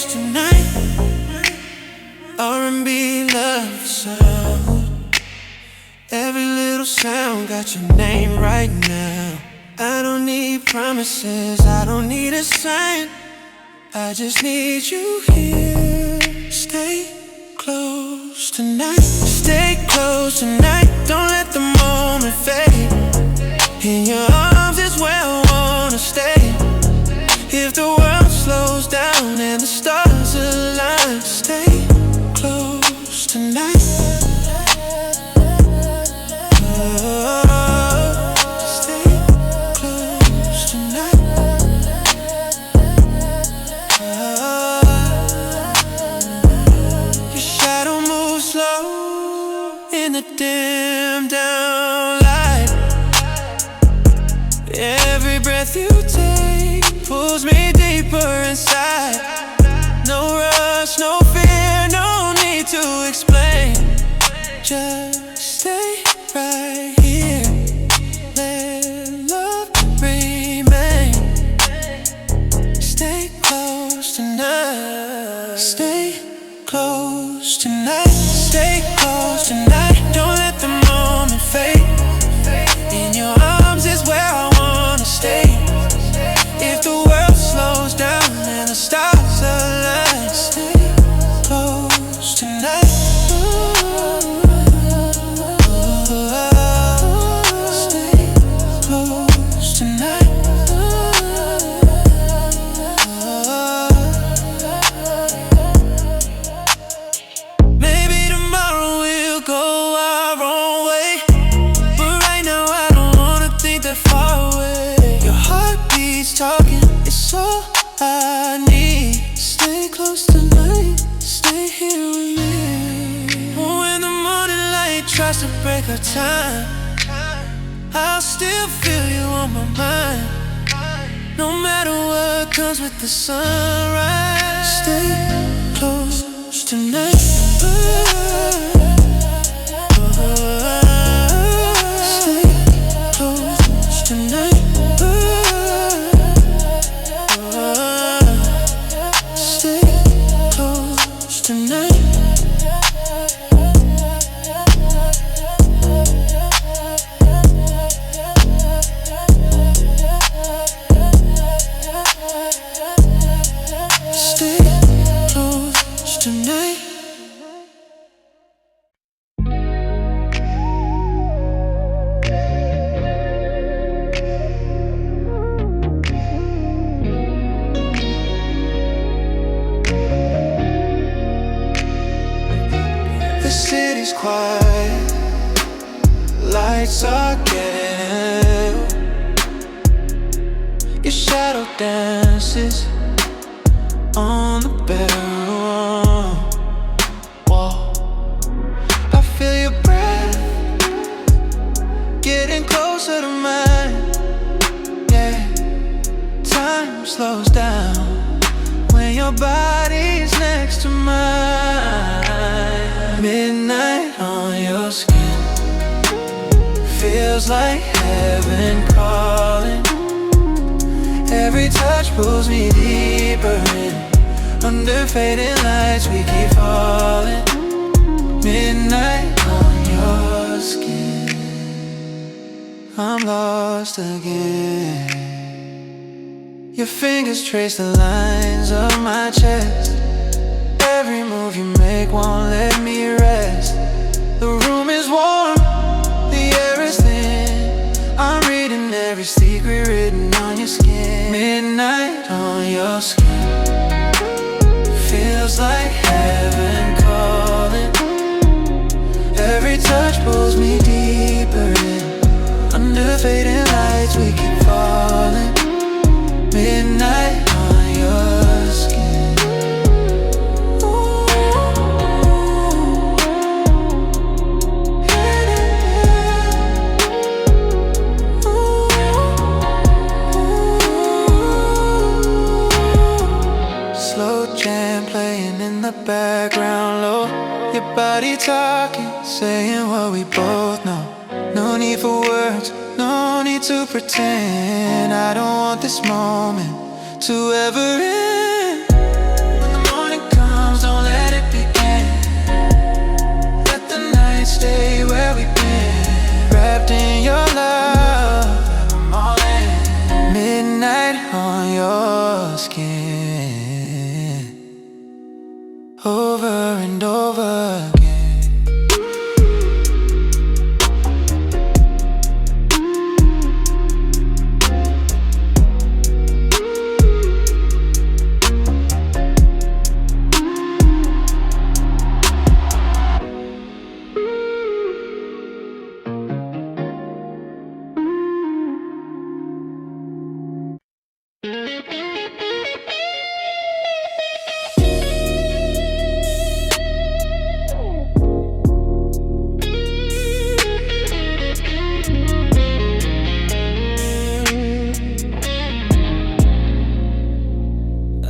close tonight. R&B love sound. Every little sound got your name right now. I don't need promises, I don't need a sign. I just need you here. Stay close tonight. Stay close tonight. Don't let the moment fade. In your arms is where I wanna stay. If the world slows down and the stars align, stay close tonight. Stay close tonight. Your shadow moves slow in the dim down light. Every breath you take pulls me deeper inside. No rush, no fear, no need to explain. Just stay right here. Let love remain. Stay close tonight. Stay close tonight. Stay close tonight. Don't let the moment fade. In your arms is where I wanna stay. If the world slows down and the stars align, stay close tonight. Stay close tonight. Maybe tomorrow we'll go our own way, but right now I don't wanna think that far away. Your heartbeat's talking, it's all I need. Stay close tonight, stay here with me. When the morning light tries to break our time, I'll still feel you on my mind. No matter what comes with the sunrise, stay close tonight. Stay close tonight. Stay close tonight. Stay close tonight. The city's quiet, lights are getting low. Your shadow dances on the bedroom wall. I feel your breath getting closer to mine. Yeah, time slows down when your body's next to mine. Midnight on your skin feels like heaven calling. Every touch pulls me deeper in. Under fading lights we keep falling. Midnight on your skin, I'm lost again. Your fingers trace the lines of my chest. Every move you make won't let me rest. The room is warm, the air is thin. I'm reading every secret written on your skin. Midnight on your skin feels like heaven calling. Every touch pulls me deeper in. Under fading lights we keep falling. Midnight on your skin. Ooh. Slow jam playing in the background low. Your body talking, saying what we both know. No need for words, no need to pretend. I don't want this moment to ever end. When the over and over again.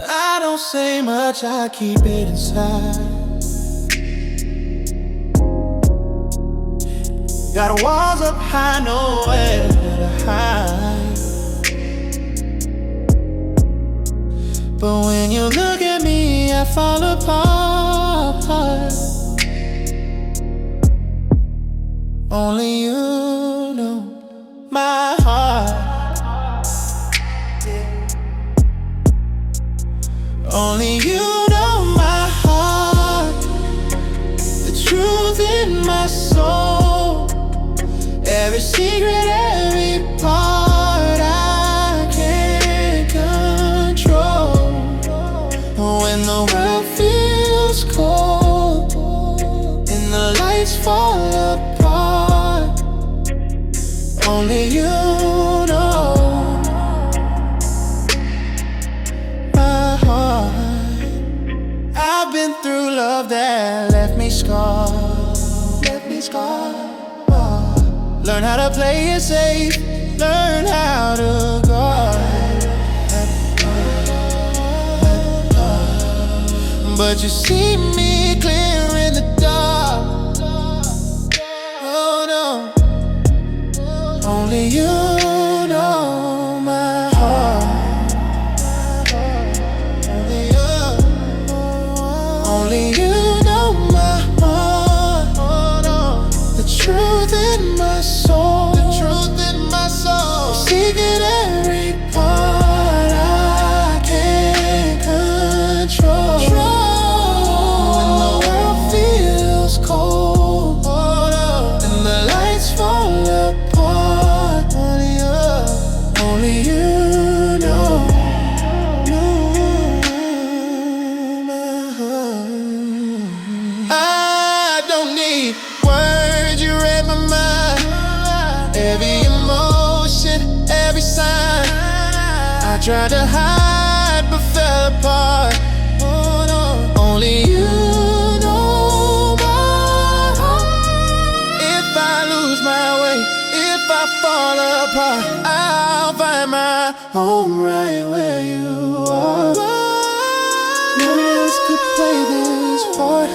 I don't say much, I keep it inside. Got walls up high, nowhere to hide. But when you look at me, I fall apart. Only you know my heart. Only you know my heart, the truth in my soul, every secret, every part I can't control. When the world feels cold and the lights fall apart, only you know. I've been through love that left me scarred. Learn how to play it safe, learn how to guard. But you see me clear in the dark. Oh no, only you know my heart. Only you know my heart, the truth in my soul, seeking every part I can't control. When the world feels cold and the lights fall apart, only you know. I don't need words, you read my mind. Every emotion, every sign I tried to hide but fell apart. Only you know my heart. If I lose my way, if I fall apart, I'll find my home right where you are. No one else could play this part.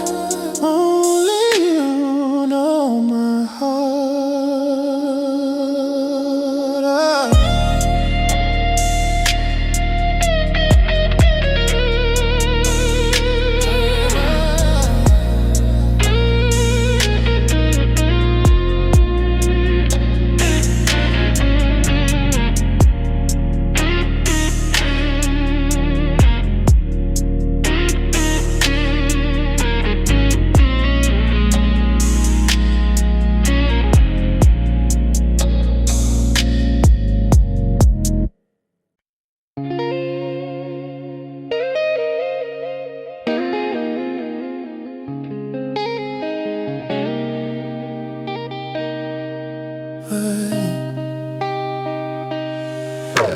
Only you know my heart.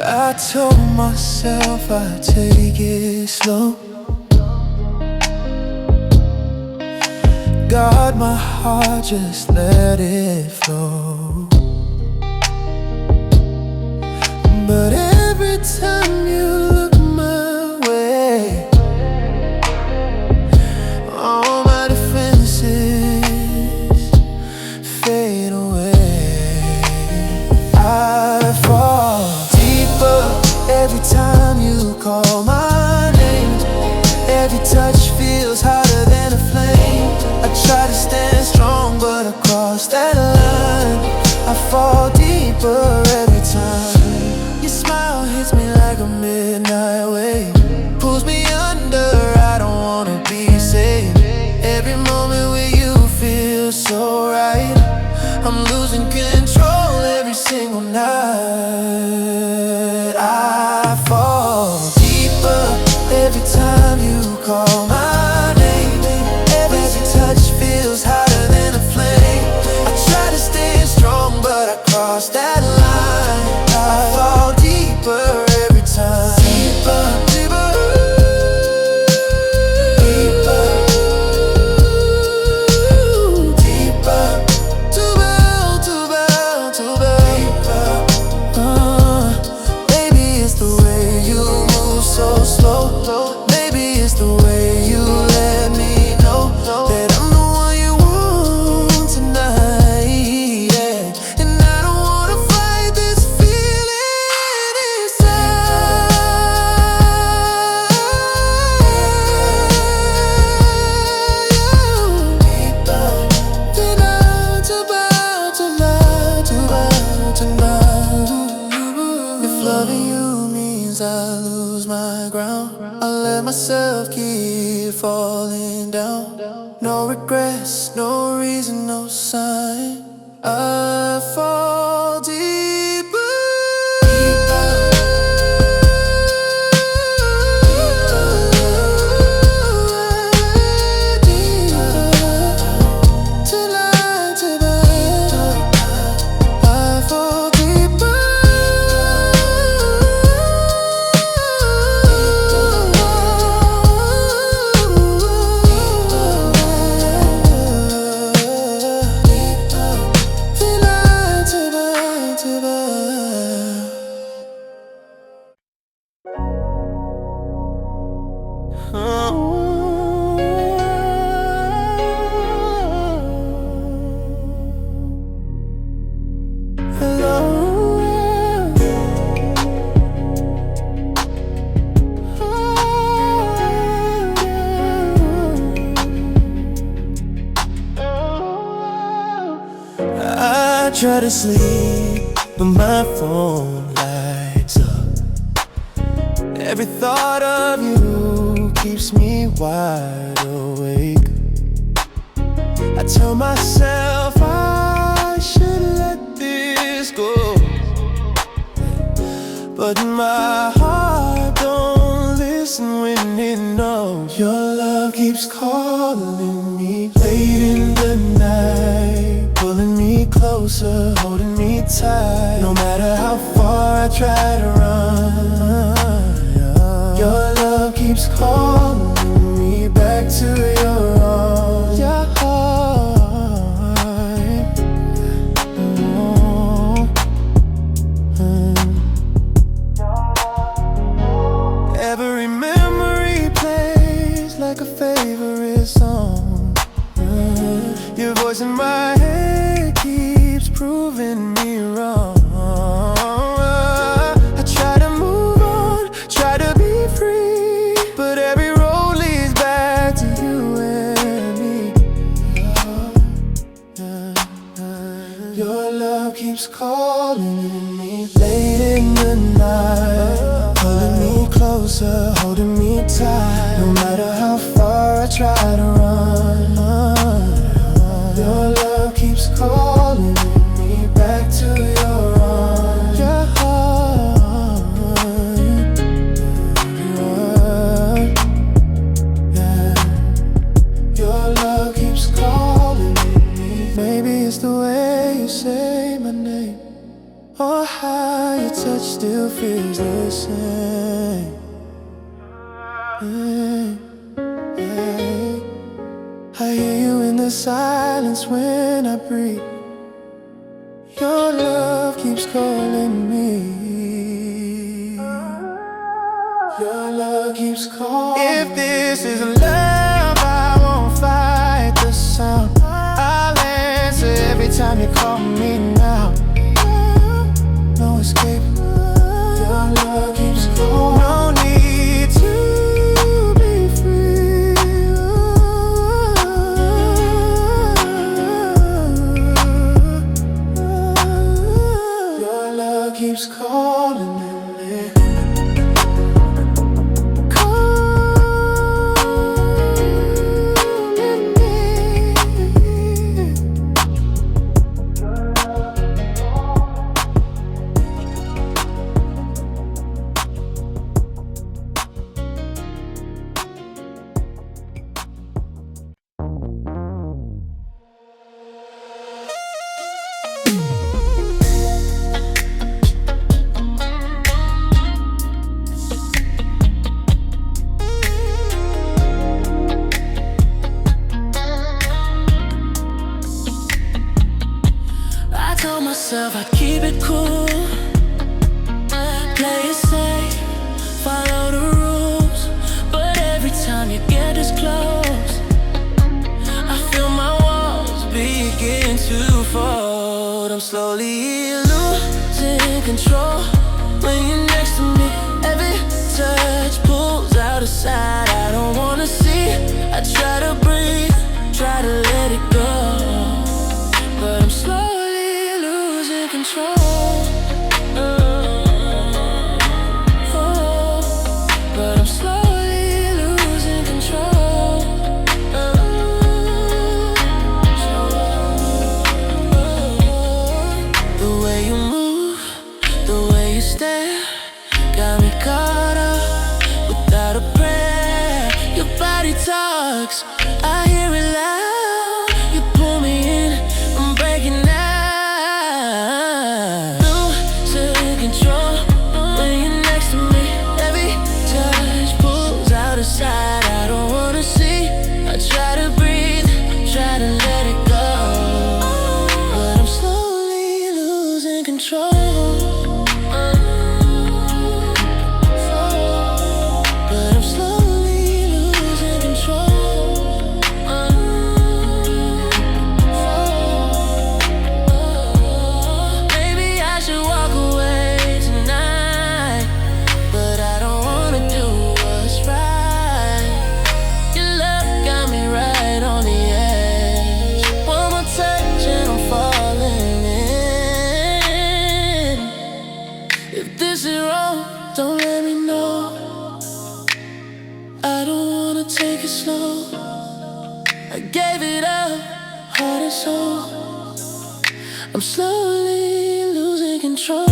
I told myself I'd take it slow, guard my heart, just let it flow. But every time you look my way, all my defenses fade away. I fall every time you call my name. Every touch feels hotter than a flame. I try to stand strong, but across that line I fall deeper every time. Your smile hits me like a midnight myself keep falling down. No regrets, no reason, no sign. I fall deeper. I try to sleep, but my phone lights up. Every thought of you keeps me wide awake. I tell myself I should let this go, but my heart don't listen when it knows. Your love keeps calling me late in the night, pulling me closer, holding me tight. No matter how far I try to run, your love keeps calling me back to your arms. Your heart, every memory plays like a favorite song. Your voice in my head keeps proving me wrong. I try to move on, try to be free, but every road leads back to you and me. Your love keeps calling me late in the night, pulling me closer, holding me tight. No matter how far I try to run, your love keeps calling me back to your arms. Your heart, yeah. Your love keeps calling me. Maybe it's the way you say my name, or how your touch still feels the same. I hear you in the silence when I breathe. Your love keeps calling me. Your love keeps calling. If this is love, I won't fight the sound. I'll answer every time you call me now. No escape. Your love keeps calling. No need to be free. Your love keeps calling me. I'd keep it cool, play it safe, follow the rules. But every time you get this close, I feel my walls begin to fold. I'm slowly losing control when you're next to me. Every touch pulls out a side I don't wanna see. I try to breathe, try to let it go, but I'm slowly losing control. But I'm slowly losing sparks. I hear it loud. You pull me in, I'm breaking out. Losing control when you're next to me. Every touch pulls out a side I don't wanna see. I try to breathe, try to let it go, but I'm slowly losing control. Don't let me know. I don't wanna take it slow. I gave it up, heart and soul. I'm slowly losing control.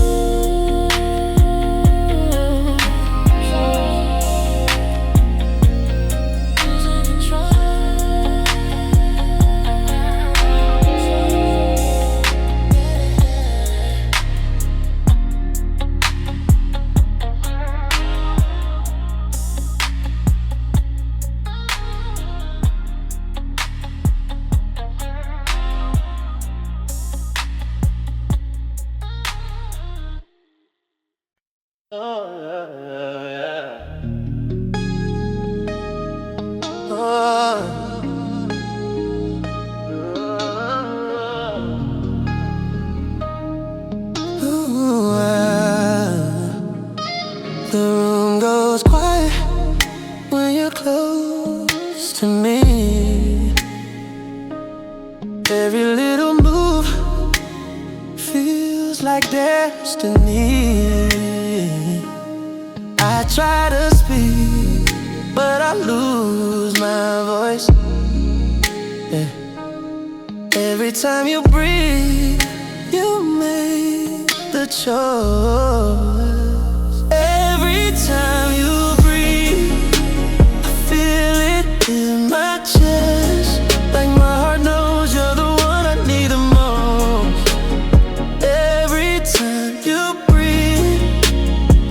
The room goes quiet when you're close to me. Every little move feels like destiny. I try to speak, but I lose my voice. Yeah. Every time you breathe, you make the choice. Every time you breathe, I feel it in my chest, like my heart knows you're the one I need the most. Every time you breathe,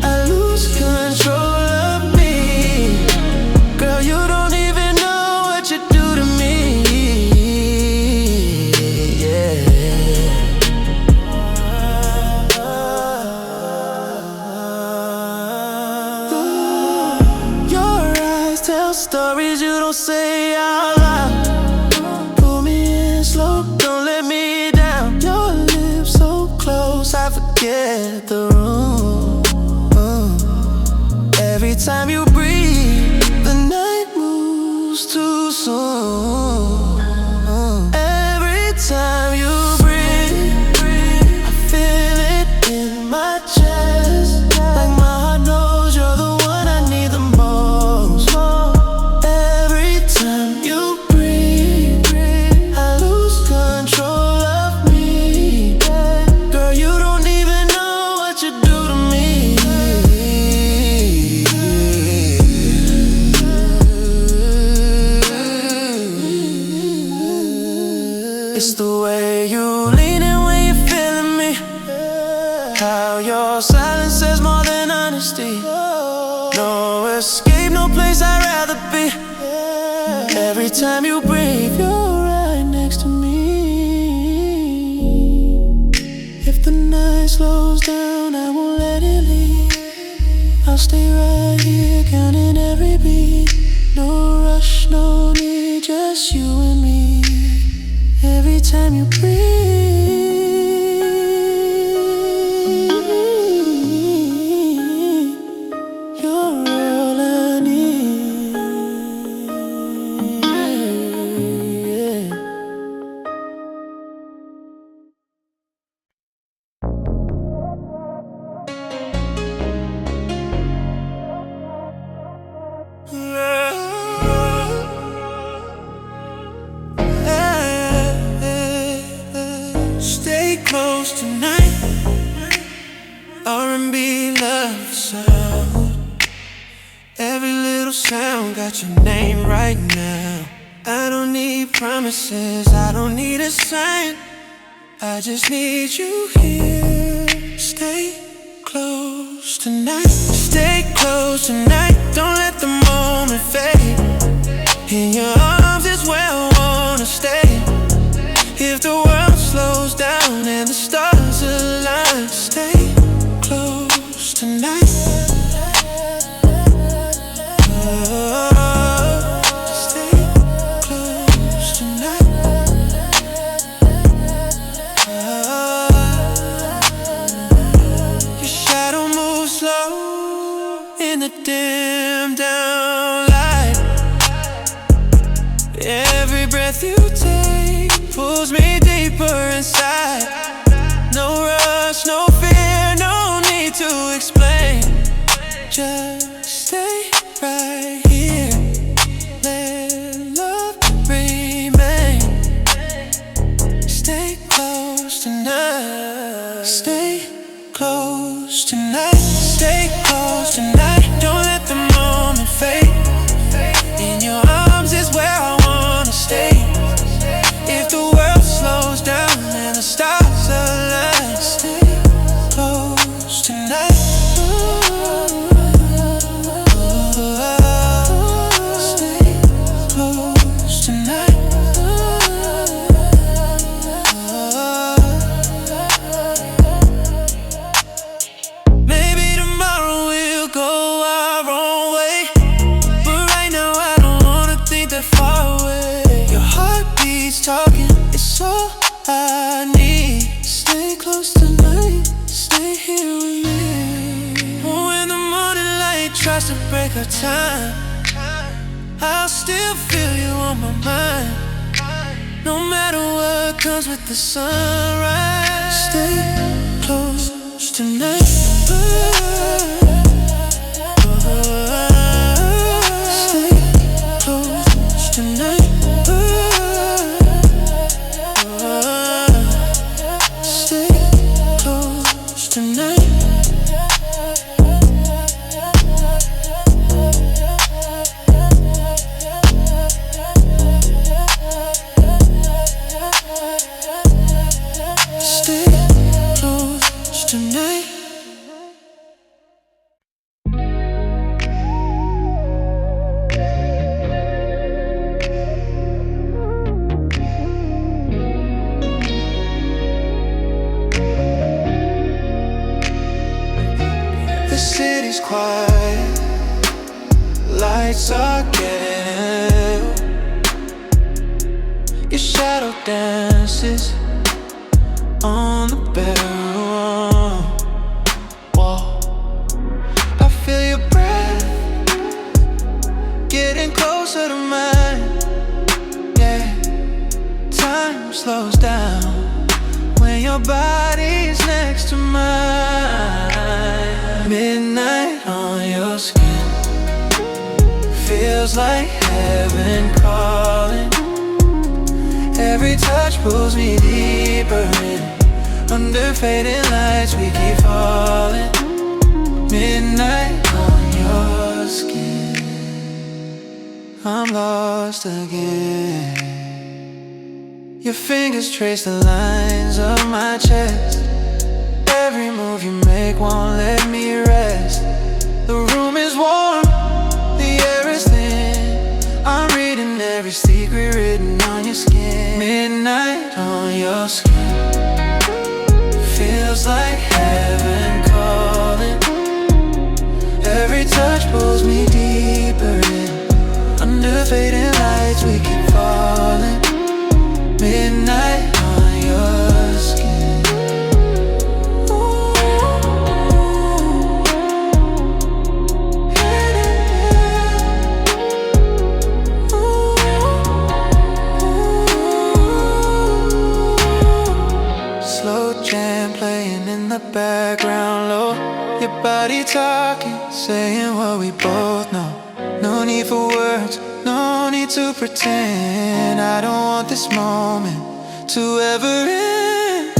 I lose control of me. Girl, you don't even know what you do to me. Yeah. Tell stories you don't say out loud. Pull me in slow, don't let me down. Your lips so close, I forget the room. Every time you breathe, the night moves too soon. Every time you breathe, I feel it in my chest, like my heart knows you're the one I need the most. It's the way you lean in when you're feeling me. How your silence says more than honesty. No escape, no place I'd rather be. Every time you breathe, you're right next to me. If the night slows down, I won't let it leave. I'll stay right here, counting every beat. No rush, no need, just you and me. Every time you breathe, you're all I need. Stay close tonight. R&B love sound. Every little sound got your name right now. promises, I don't need a sign. I just need you here. Stay close tonight. Stay close tonight. Don't let the moment fade. In your arms is where I wanna stay. If the world slows down and the stars align, stay close tonight. Dim down light. Every breath you take pulls me deeper inside. No rush, no fear, no need to explain. Just stay right here. Let love remain. Stay close tonight. Stay close tonight. Stay close tonight. Don't let the moment fade. In your arms is where I wanna stay. If the world slows down and the stars align, stay close tonight. Stay close tonight. Maybe tomorrow we'll go our own way, but right now I don't wanna think that far away. Your heartbeat's talking, it's all I need. Stay close tonight, stay here with me. When the morning light tries to break our time, I'll still feel you on my mind. No matter what comes with the sunrise, stay close tonight. Stay close tonight. Stay close tonight. Stay close tonight. The city's quiet, lights are getting low. Your shadow dances on the bedroom wall. I feel your breath getting closer to mine. Yeah, time slows down when your body's next to mine. Midnight on your skin feels like heaven calling. Every touch pulls me deeper in. Under fading lights we keep falling. Midnight on your skin, I'm lost again. Your fingers trace the lines of my chest. Every move you make won't let me rest. The room is warm, the air is thin. I'm reading every secret written on your skin. Midnight on your skin feels like heaven calling. Every touch pulls me deeper in. Under fading lights we keep falling. Midnight on your skin. Slow jam playing in the background low. Your body talking, saying what we both know. No need for words, no need to pretend. I don't want this moment to ever end.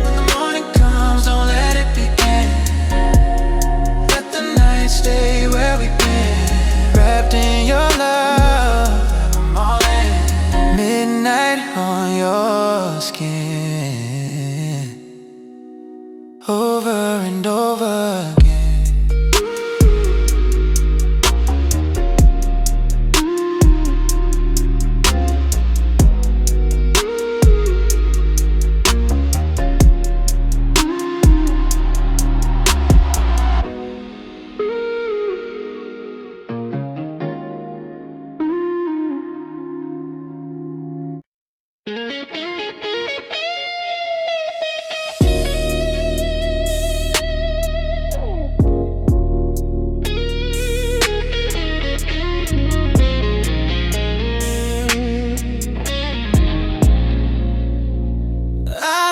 When the morning comes, don't let it begin. Let the night stay where we've been. Wrapped in your love, I'm all in. Midnight I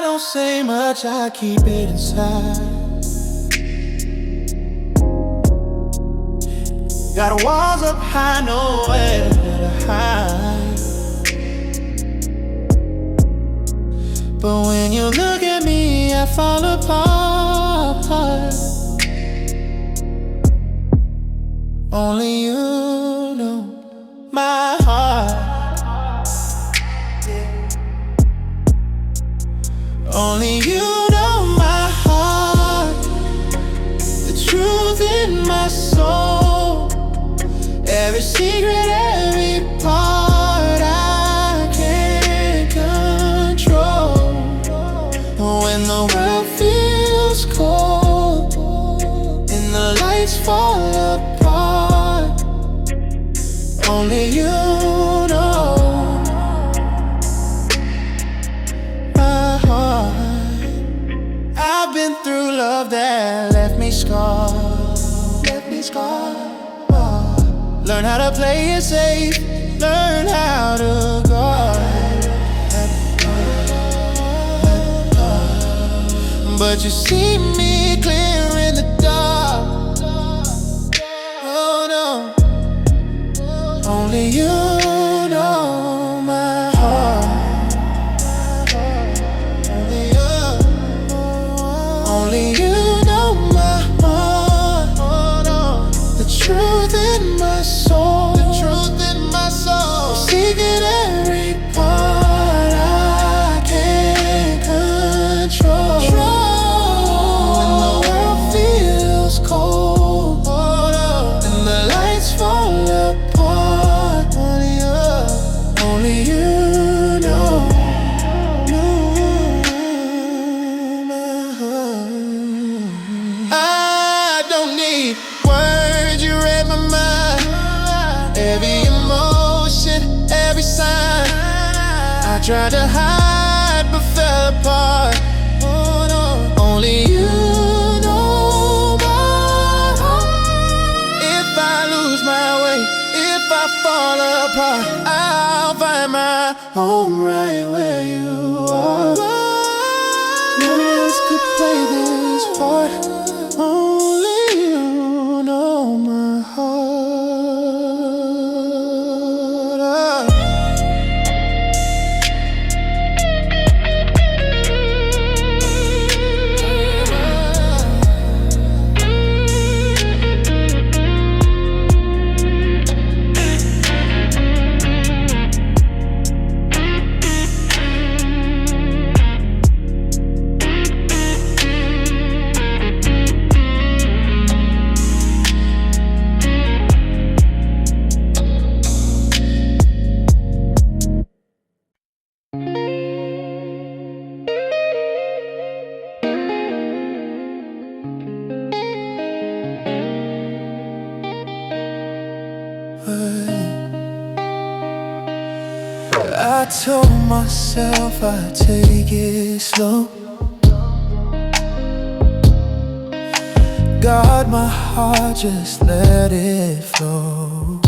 don't say much, I keep it inside. Got walls up high, nowhere to hide. But when you look at me, I fall apart. Only you know my heart. Only you know my heart, the truth in my soul, every secret, every part I can't control. When the world feels cold and the lights fall apart, only you know my heart. I've been through love that left me scarred. Learn how to play it safe, learn how to guard. But you see me clear in the dark. Oh no, only you know my heart. Only you know my heart. The truth in my soul, seeking every part I can't control. When the world feels cold and the lights fall apart, only you know my heart. I don't need words, you read my mind. Every emotion, every sign I tried to hide but fell apart. Oh no, only you know my heart. If I lose my way, if I fall apart, I'll find my home right where you are. No one else could play this part. Only you know my heart. I told myself I'd take it slow, guard my heart, just let it flow.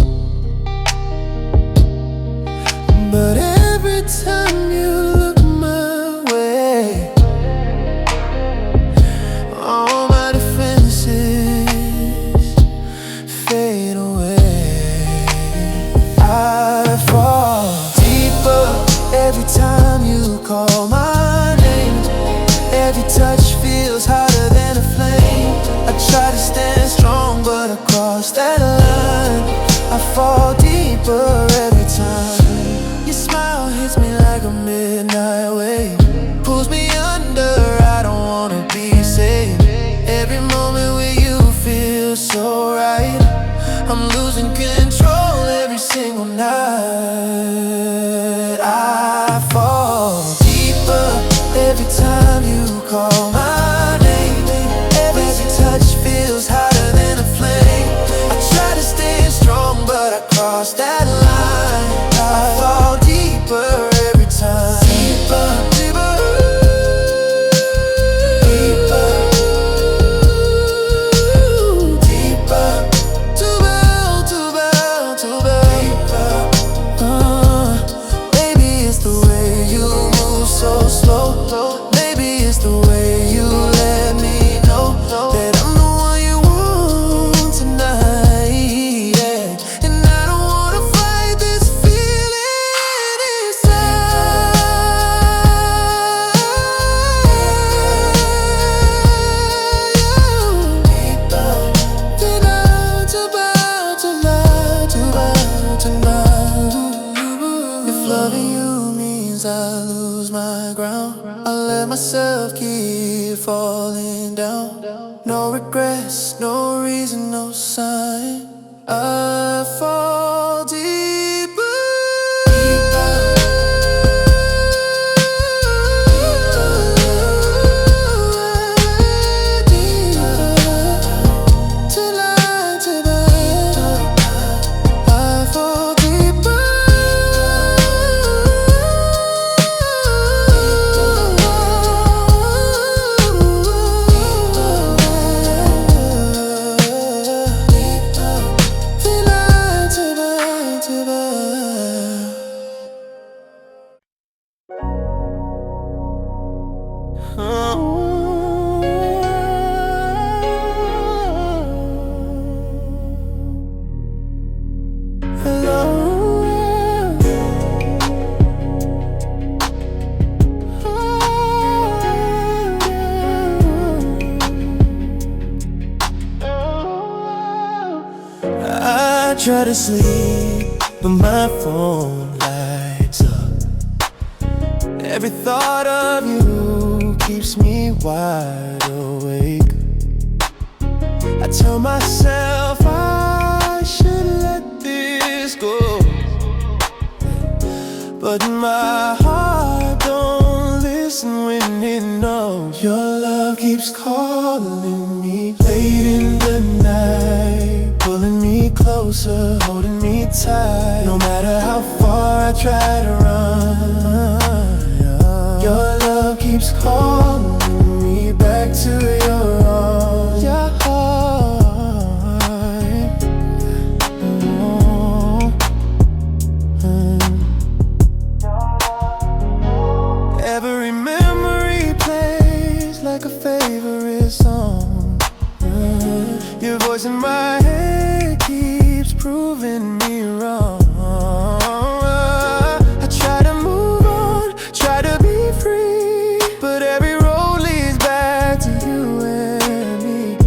But every time you look my way, all my defenses fade away. I fall every time you call my name. Every touch feels hotter than a flame. I try to stand strong, but across that line I fall deeper every time. You smile myself keep falling down. No regrets, no reason, no sign. I fall deeper. I try to sleep, but my phone lights up. Every thought of you keeps me wide awake. I tell myself I should let this go, but my heart don't listen when it knows. Your love keeps calling me late in the night, pulling me closer, holding me tight. No matter how far I try to run, your love keeps calling me back to your arms. Your heart, every memory plays like a favorite song. Your voice in my head keeps proving me wrong. I try to move on, try to be free, but every road leads back to you and me.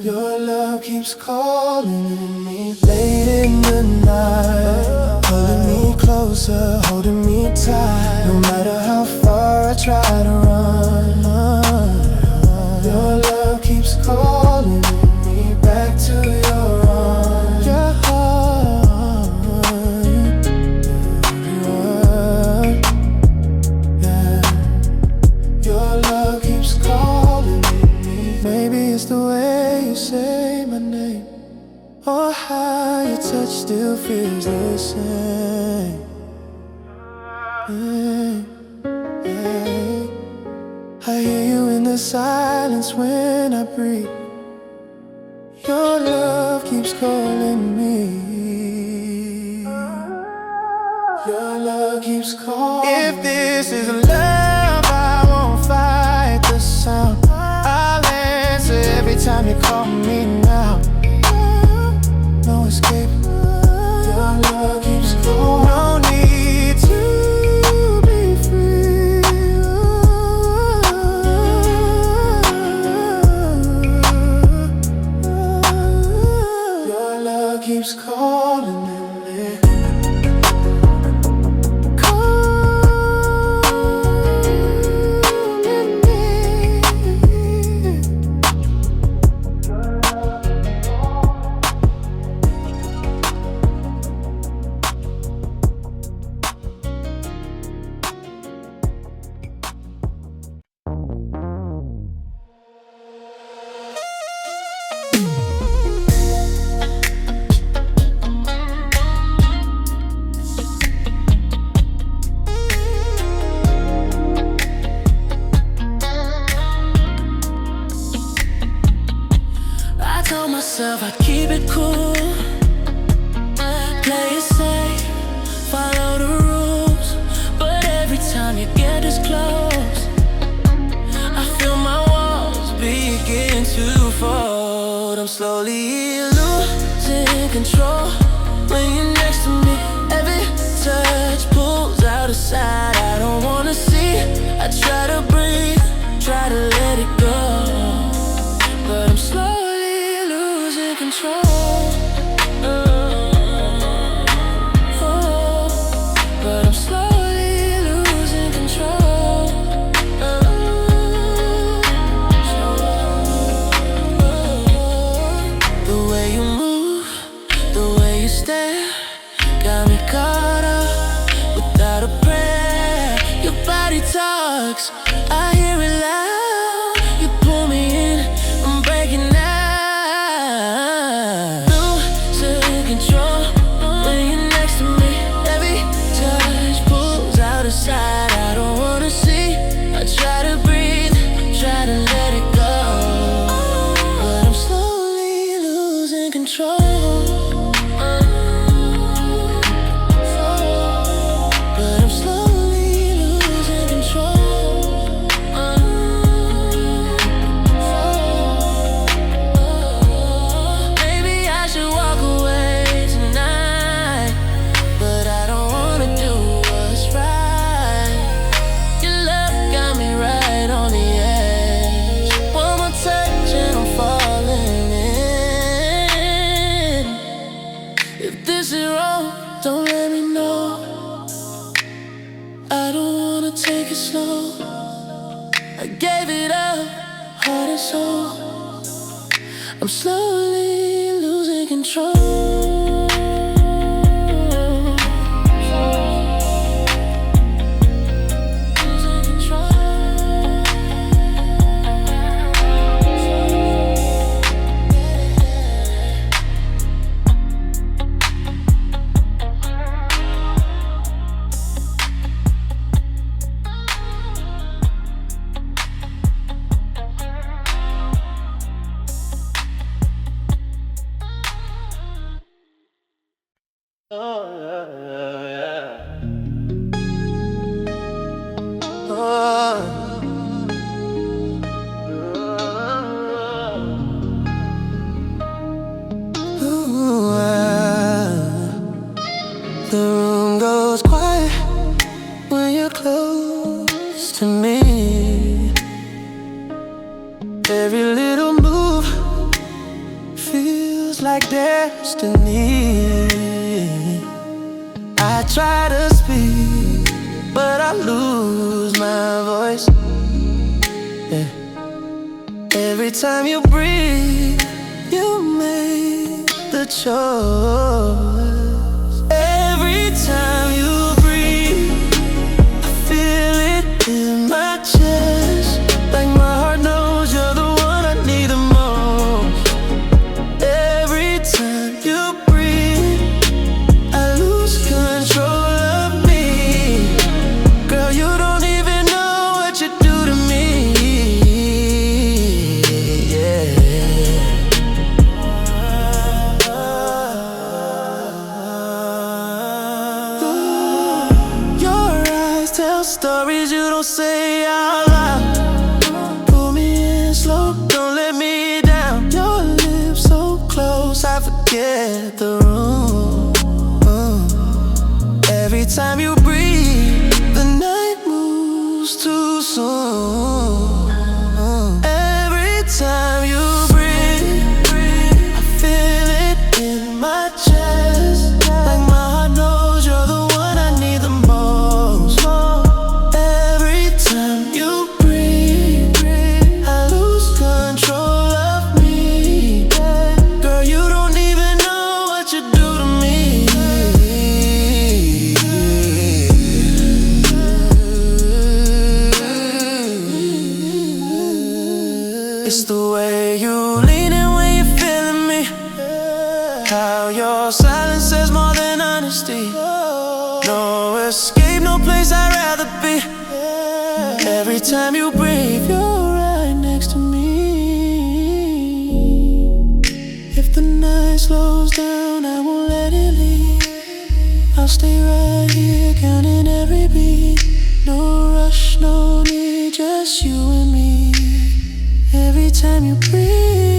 Your love keeps calling me late in the night, pulling me closer, holding me tight. No matter how far I try to run, your love keeps calling me back to your arms. Your heart, yeah. Your love keeps calling me. Maybe it's the way you say my name, or how your touch still feels the same. I hear you in the silence when I breathe. Your love keeps calling me. Your love keeps calling. If this is love, I won't fight the sound. I'll answer every time you call me now. No escape. Your love keeps calling. No need to be free. Your love keeps calling me. your stare got me caught up without a prayer. Your body talks, I hear it loud. You pull me in, I'm breaking out. Losing control when you're next to me. Every touch pulls out a side I don't wanna see. I try to breathe, try to let it go, but I'm slowly losing control. Don't let me know. I don't wanna take it slow. I gave it up, heart and soul. I'm slowly losing control. The room goes quiet when you're close to me. Every little move feels like destiny. I try to speak, but I lose my voice. Yeah. Every time you breathe, you make the choice. Every time you breathe, I feel it in my chest, like my heart knows you're the one I need the most. Every time you breathe, I lose control of me. Girl, you don't even know what you do to me. Yeah. Tell stories you don't say out loud. Pull me in slow, don't let me down. Your lips so close, I forget the room. Every time you breathe, the night moves too soon. Every time you breathe, I feel it in my chest, like my heart knows you're the one I need the most. It's the way you lean in when you're feeling me. How your silence says more than honesty. No escape, no place I'd rather be. Every time you breathe, you're right next to me. If the night slows down, I won't let it leave. I'll stay right here, counting every beat. No rush, no need, just you and me. Every time you breathe,